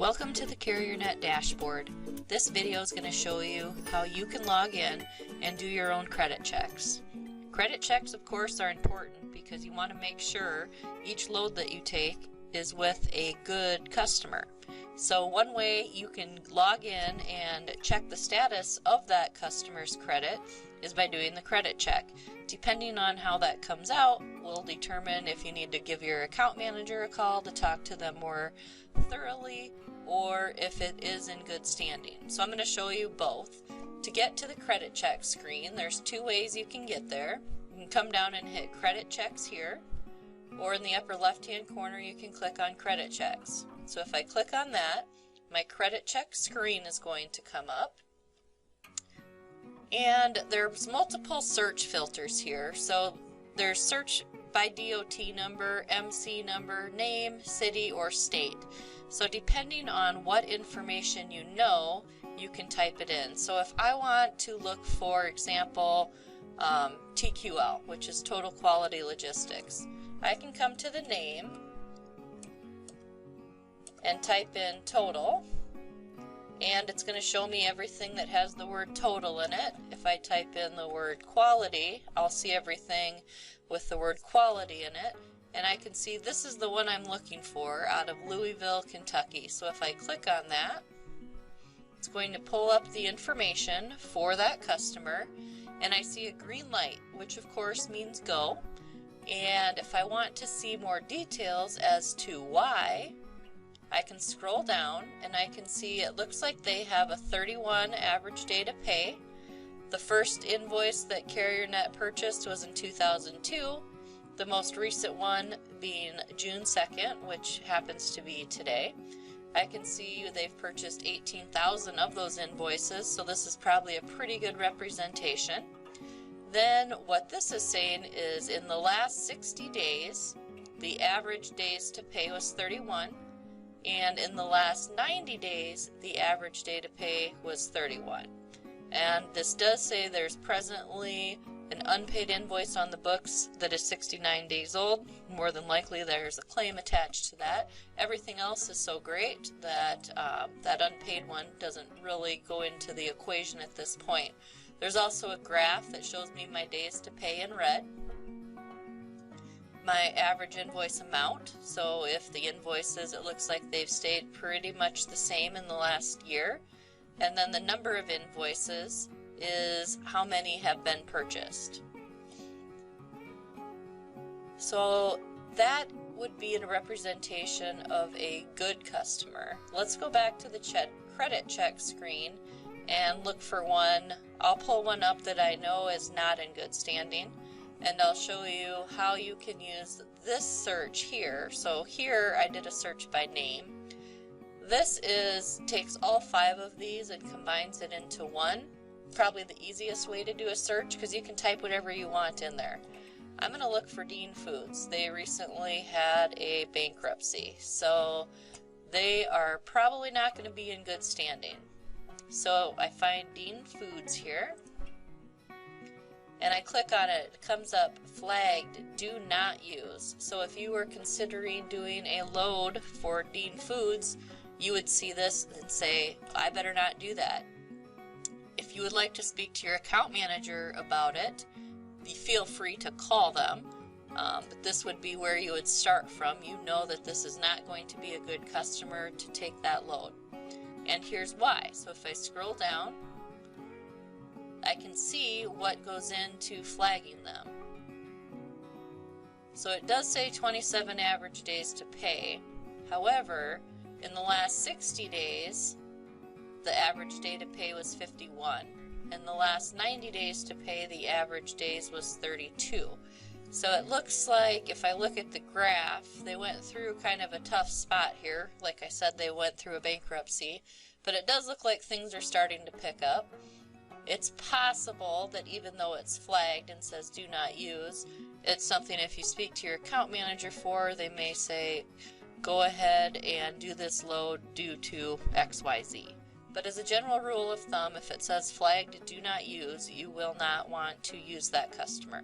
Welcome to the CarrierNet dashboard. This video is going to show you how you can log in and do your own credit checks. Credit checks, of course, are important because you want to make sure each load that you take is with a good customer. So one way you can log in and check the status of that customer's credit is by doing the credit check. Depending on how that comes out will determine if you need to give your account manager a call to talk to them more thoroughly or if it is in good standing. So I'm going to show you both. To get to the credit check screen, there's two ways you can get there. You can come down and hit credit checks here, or in the upper left hand corner you can click on credit checks. So if I click on that, my credit check screen is going to come up. And there's multiple search filters here. So there's search by DOT number, MC number, name, city, or state. So depending on what information you know, you can type it in. So if I want to look, for example, TQL, which is Total Quality Logistics, I can come to the name and type in total, and it's going to show me everything that has the word total in it. If I type in the word quality, I'll see everything with the word quality in it, and I can see this is the one I'm looking for out of Louisville, Kentucky. So if I click on that, it's going to pull up the information for that customer, and I see a green light, which of course means go. And if I want to see more details as to why, I can scroll down and I can see it looks like they have a 31 average day to pay. The first invoice that CarrierNet purchased was in 2002, the most recent one being June 2nd, which happens to be today. I can see they've purchased 18,000 of those invoices, so this is probably a pretty good representation. Then what this is saying is in the last 60 days, the average days to pay was 31. And in the last 90 days, the average day to pay was 31. And this does say there's presently an unpaid invoice on the books that is 69 days old. More than likely there's a claim attached to that. Everything else is so great that that unpaid one doesn't really go into the equation at this point. There's also a graph that shows me my days to pay in red, my average invoice amount, so if the invoices, it looks like they've stayed pretty much the same in the last year, and then the number of invoices is how many have been purchased. So that would be a representation of a good customer. Let's go back to the credit check screen and look for one. I'll pull one up that I know is not in good standing, and I'll show you how you can use this search here. So here I did a search by name. This takes all 5 of these and combines it into one. Probably the easiest way to do a search because you can type whatever you want in there. I'm going to look for Dean Foods. They recently had a bankruptcy, so they are probably not going to be in good standing. So I find Dean Foods here, and I click on it. It comes up flagged, do not use. So if you were considering doing a load for Dean Foods, you would see this and say, I better not do that. If you would like to speak to your account manager about it, feel free to call them. But this would be where you would start from. You know that this is not going to be a good customer to take that load. And here's why. So if I scroll down, I can see what goes into flagging them. So it does say 27 average days to pay. However, in the last 60 days, the average day to pay was 51. In the last 90 days to pay, the average days was 32. So it looks like, if I look at the graph, they went through kind of a tough spot here. Like I said, they went through a bankruptcy, but it does look like things are starting to pick up. It's possible that even though it's flagged and says do not use, it's something if you speak to your account manager for, they may say, go ahead and do this load due to XYZ. But as a general rule of thumb, if it says flagged do not use, you will not want to use that customer.